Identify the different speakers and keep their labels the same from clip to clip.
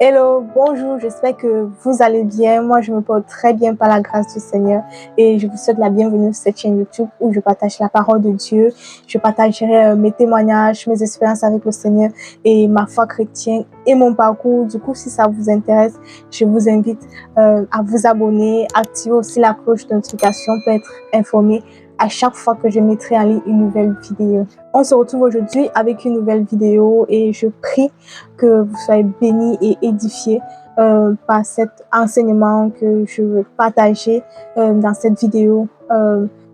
Speaker 1: Hello, bonjour, j'espère que vous allez bien. Moi, je me porte très bien par la grâce du Seigneur et je vous souhaite la bienvenue sur cette chaîne YouTube où je partage la parole de Dieu. Je partagerai mes témoignages, mes expériences avec le Seigneur et ma foi chrétienne et mon parcours. Du coup, si ça vous intéresse, je vous invite à vous abonner, activer aussi la cloche de notification pour être informé à chaque fois que je mettrai en ligne une nouvelle vidéo. On se retrouve aujourd'hui avec une nouvelle vidéo et je prie que vous soyez bénis et édifiés par cet enseignement que je veux partager dans cette vidéo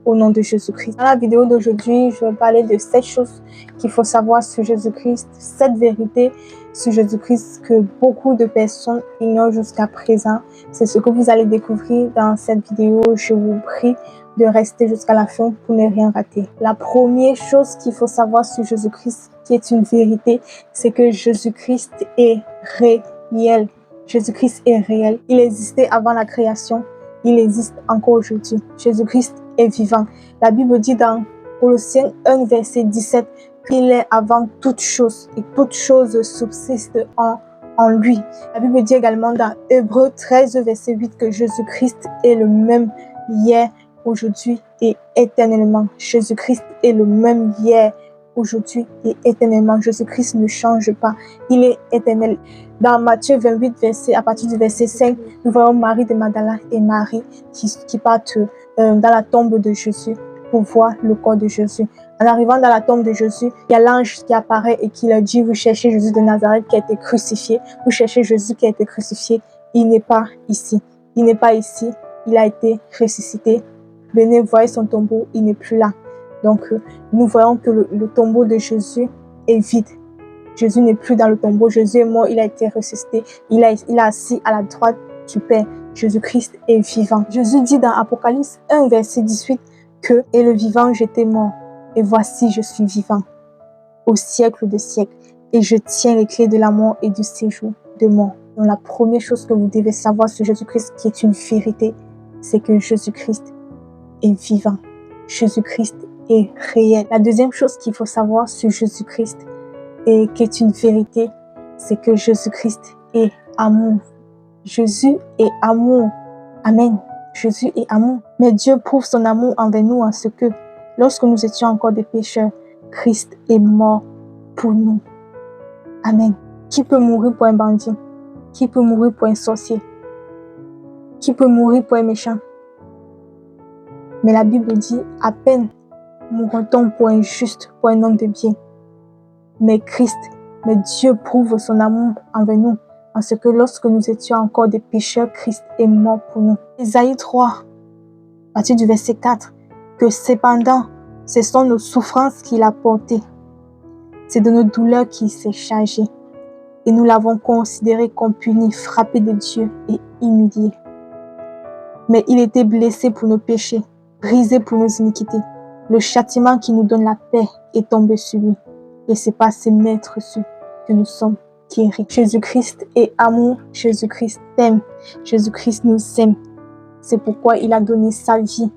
Speaker 1: au nom de Jésus-Christ. Dans la vidéo d'aujourd'hui, je vais parler de 7 choses qu'il faut savoir sur Jésus-Christ, 7 vérités sur Jésus-Christ que beaucoup de personnes ignorent jusqu'à présent. C'est ce que vous allez découvrir dans cette vidéo. Je vous prie de rester jusqu'à la fin pour ne rien rater. La première chose qu'il faut savoir sur Jésus-Christ, qui est une vérité, c'est que Jésus-Christ est réel. Jésus-Christ est réel. Il existait avant la création. Il existe encore aujourd'hui. Jésus-Christ est vivant. La Bible dit dans Colossiens 1, verset 17, qu'il est avant toute chose et toute chose subsiste en lui. La Bible dit également dans Hébreux 13, verset 8, que Jésus-Christ est le même hier, aujourd'hui et éternellement. Jésus-Christ est le même hier, aujourd'hui et éternellement. Jésus-Christ ne change pas. Il est éternel. Dans Matthieu 28, à partir du verset 5, nous voyons Marie de Magdala et Marie qui partent dans la tombe de Jésus pour voir le corps de Jésus. En arrivant dans la tombe de Jésus, il y a l'ange qui apparaît et qui leur dit: vous cherchez Jésus de Nazareth qui a été crucifié. Vous cherchez Jésus qui a été crucifié. Il n'est pas ici. Il n'est pas ici. Il a été ressuscité. Venez voir son tombeau. Il n'est plus là. Donc, nous voyons que le tombeau de Jésus est vide. Jésus n'est plus dans le tombeau. Jésus est mort. Il a été ressuscité. Il est assis à la droite du Père. Jésus-Christ est vivant. Jésus dit dans Apocalypse 1, verset 18 que « Et le vivant, j'étais mort. Et voici, je suis vivant au siècle des siècles. Et je tiens les clés de la mort et du séjour de mort. » Donc, la première chose que vous devez savoir sur Jésus-Christ, qui est une vérité, c'est que Jésus-Christ est vivant. Jésus-Christ est réel. La deuxième chose qu'il faut savoir sur Jésus-Christ et qui est une vérité, c'est que Jésus-Christ est amour. Jésus est amour. Amen. Jésus est amour. Mais Dieu prouve son amour envers nous en ce que, lorsque nous étions encore des pécheurs, Christ est mort pour nous. Amen. Qui peut mourir pour un bandit? Qui peut mourir pour un sorcier? Qui peut mourir pour un méchant? Mais la Bible dit, à peine mourra-t-on pour un juste, pour un homme de bien. Mais Dieu prouve son amour envers nous, en ce que lorsque nous étions encore des pécheurs, Christ est mort pour nous. Ésaïe 3, à partir du verset 4, que cependant, ce sont nos souffrances qu'il a portées. C'est de nos douleurs qu'il s'est chargé. Et nous l'avons considéré comme puni, frappé de Dieu et humilié. Mais il était blessé pour nos péchés, brisé pour nos iniquités. Le châtiment qui nous donne la paix est tombé sur lui. Et c'est par ses maîtres reçus que nous sommes guéris. Jésus-Christ est amour. Jésus-Christ t'aime. Jésus-Christ nous aime. C'est pourquoi il a donné sa vie.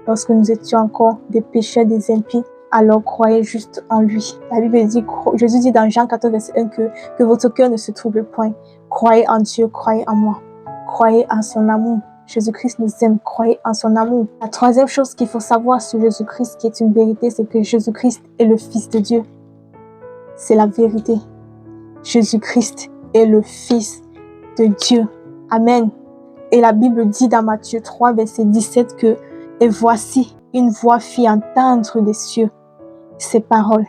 Speaker 1: Lorsque nous étions encore des pécheurs, des impies, alors croyez juste en lui. La Bible dit, Jésus dit dans Jean 14, verset 1 que votre cœur ne se trouble point. Croyez en Dieu, croyez en moi. Croyez en son amour. Jésus-Christ nous aime, croyez en son amour. La troisième chose qu'il faut savoir sur Jésus-Christ, qui est une vérité, c'est que Jésus-Christ est le Fils de Dieu. C'est la vérité. Jésus-Christ est le Fils de Dieu. Amen. Et la Bible dit dans Matthieu 3, verset 17 que « Et voici, une voix fit entendre des cieux ces paroles.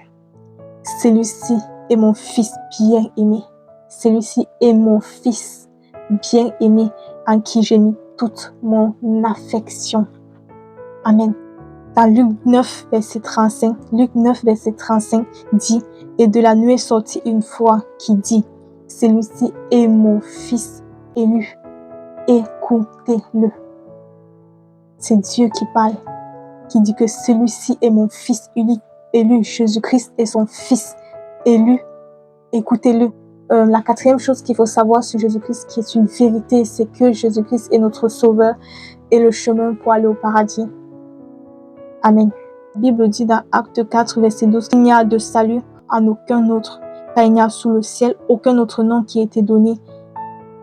Speaker 1: Celui-ci est mon Fils bien-aimé. Celui-ci est mon Fils bien-aimé en qui j'ai mis toute mon affection. » Amen. Dans Luc 9, verset 35, dit « Et de la nuée sortit une voix qui dit, celui-ci est mon Fils élu. Écoutez-le. » C'est Dieu qui parle, qui dit que celui-ci est mon Fils unique, élu. Jésus-Christ est son Fils élu. Écoutez-le. La quatrième chose qu'il faut savoir sur Jésus-Christ, qui est une vérité, c'est que Jésus-Christ est notre Sauveur et le chemin pour aller au paradis. Amen. La Bible dit dans Acte 4, verset 12, qu'il n'y a de salut en aucun autre, car il n'y a sous le ciel aucun autre nom qui a été donné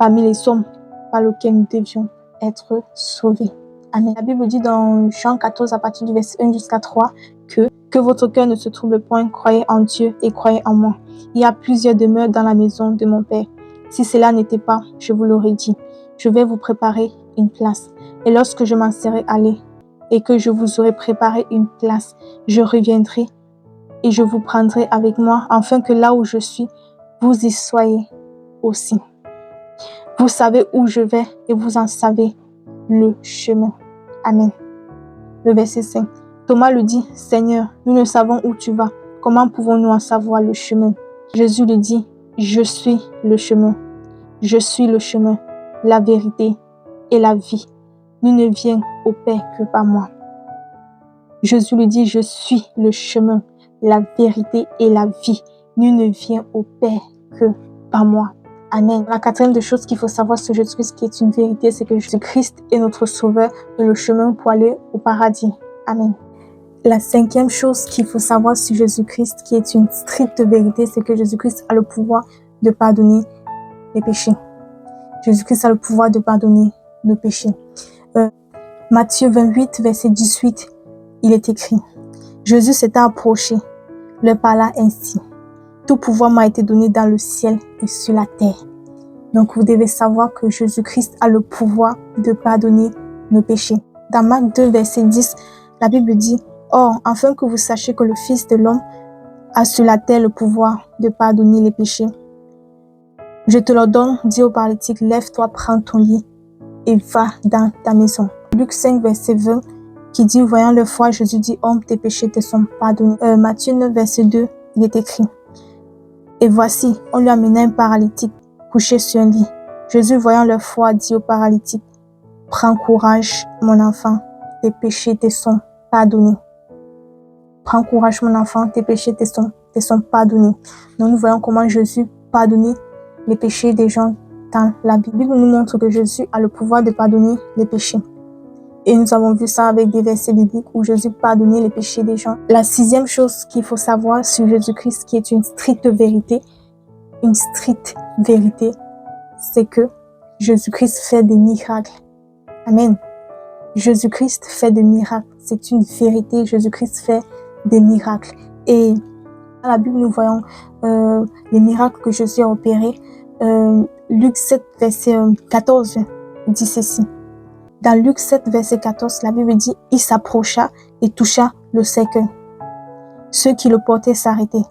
Speaker 1: parmi les sommes par lesquelles nous devions être sauvés. Amen. La Bible dit dans Jean 14 à partir du verset 1 jusqu'à 3 que votre cœur ne se trouble point, croyez en Dieu et croyez en moi. Il y a plusieurs demeures dans la maison de mon Père. Si cela n'était pas, je vous l'aurais dit. Je vais vous préparer une place. Et lorsque je m'en serai allé et que je vous aurai préparé une place, je reviendrai et je vous prendrai avec moi, afin que là où je suis, vous y soyez aussi. Vous savez où je vais et vous en savez le chemin. Amen. Le verset 5. Thomas lui dit, Seigneur, nous ne savons où tu vas. Comment pouvons-nous en savoir le chemin? Jésus lui dit, je suis le chemin. Je suis le chemin, la vérité et la vie. Nul ne vient au Père que par moi. Jésus lui dit, je suis le chemin, la vérité et la vie. Nul ne vient au Père que par moi. Amen. La quatrième des choses qu'il faut savoir sur Jésus-Christ qui est une vérité, c'est que Jésus-Christ est notre sauveur et le chemin pour aller au paradis. Amen. La cinquième chose qu'il faut savoir sur Jésus-Christ qui est une stricte vérité, c'est que Jésus-Christ a le pouvoir de pardonner les péchés. Jésus-Christ a le pouvoir de pardonner nos péchés. Matthieu 28, verset 18, il est écrit, Jésus s'était approché, leur parla ainsi. Tout pouvoir m'a été donné dans le ciel et sur la terre. Donc vous devez savoir que Jésus-Christ a le pouvoir de pardonner nos péchés. Dans Marc 2, verset 10, la Bible dit, Or, afin que vous sachiez que le Fils de l'homme a sur la terre le pouvoir de pardonner les péchés. Je te l'ordonne, dit au paralytique, lève-toi, prends ton lit et va dans ta maison. Luc 5, verset 20, qui dit, voyant leur foi, Jésus dit, homme, tes péchés te sont pardonnés. Matthieu 9, verset 2, il est écrit, et voici, on lui amena un paralytique couché sur un lit. Jésus, voyant leur foi, dit au paralytique, prends courage, mon enfant, tes péchés te sont pardonnés. Prends courage, mon enfant, tes péchés te sont pardonnés. Donc nous voyons comment Jésus pardonnait les péchés des gens dans la Bible. La Bible nous montre que Jésus a le pouvoir de pardonner les péchés. Et nous avons vu ça avec des versets bibliques où Jésus pardonnait les péchés des gens. La sixième chose qu'il faut savoir sur Jésus-Christ, qui est une stricte vérité, c'est que Jésus-Christ fait des miracles. Amen. Jésus-Christ fait des miracles. C'est une vérité. Jésus-Christ fait des miracles. Et dans la Bible, nous voyons les miracles que Jésus a opérés. Luc 7, verset 14 dit ceci. Dans Luc 7, verset 14, la Bible dit, il s'approcha et toucha le cercueil. Ceux qui le portaient s'arrêtaient.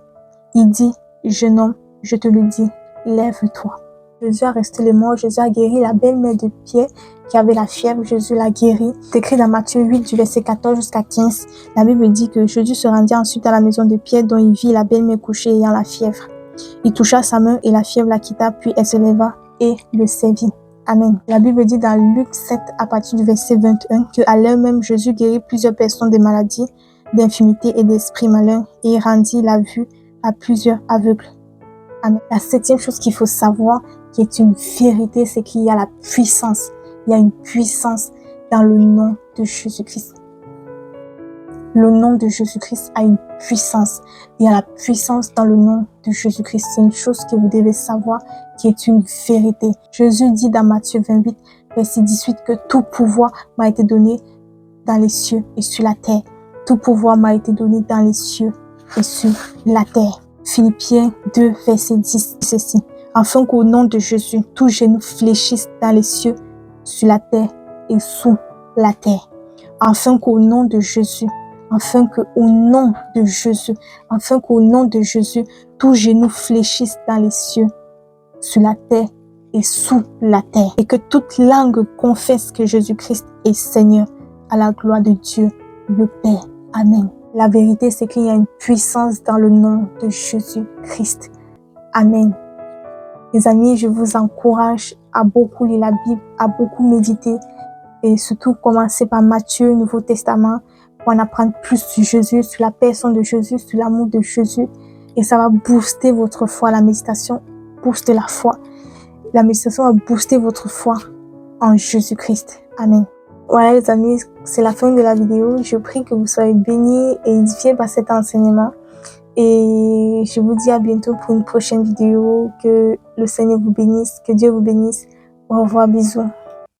Speaker 1: Il dit, jeune homme, je te le dis, lève-toi. Jésus a resté les morts. Jésus a guéri la belle-mère de Pierre qui avait la fièvre. Jésus l'a guéri. C'est écrit dans Matthieu 8, du verset 14 jusqu'à 15. La Bible dit que Jésus se rendit ensuite à la maison de Pierre dont il vit la belle-mère couchée ayant la fièvre. Il toucha sa main et la fièvre la quitta, puis elle se leva et le servit. Amen. La Bible dit dans Luc 7, à partir du verset 21, qu'à l'heure même, Jésus guérit plusieurs personnes de maladies, d'infirmités et d'esprits malins et rendit la vue à plusieurs aveugles. Amen. La septième chose qu'il faut savoir, qui est une vérité, c'est qu'il y a la puissance. Il y a une puissance dans le nom de Jésus-Christ. Le nom de Jésus-Christ a une puissance. Il y a la puissance dans le nom de Jésus-Christ. C'est une chose que vous devez savoir, qui est une vérité. Jésus dit dans Matthieu 28, verset 18, que tout pouvoir m'a été donné dans les cieux et sur la terre. Tout pouvoir m'a été donné dans les cieux et sur la terre. Philippiens 2, verset 10, ceci. Afin qu'au nom de Jésus, tous genoux fléchissent dans les cieux, sur la terre et sous la terre. Afin qu'au nom de Jésus, afin qu'au nom de Jésus, tous genoux fléchissent dans les cieux, sur la terre et sous la terre. Et que toute langue confesse que Jésus-Christ est Seigneur, à la gloire de Dieu, le Père. Amen. La vérité, c'est qu'il y a une puissance dans le nom de Jésus-Christ. Amen. Les amis, je vous encourage à beaucoup lire la Bible, à beaucoup méditer et surtout commencer par Matthieu, Nouveau Testament, pour en apprendre plus sur Jésus, sur la personne de Jésus, sur l'amour de Jésus. Et ça va booster votre foi. La méditation booste la foi. La méditation va booster votre foi en Jésus-Christ. Amen. Voilà les amis, c'est la fin de la vidéo. Je prie que vous soyez bénis et édifiés par cet enseignement. Et je vous dis à bientôt pour une prochaine vidéo. Que le Seigneur vous bénisse, que Dieu vous bénisse. Au revoir, bisous.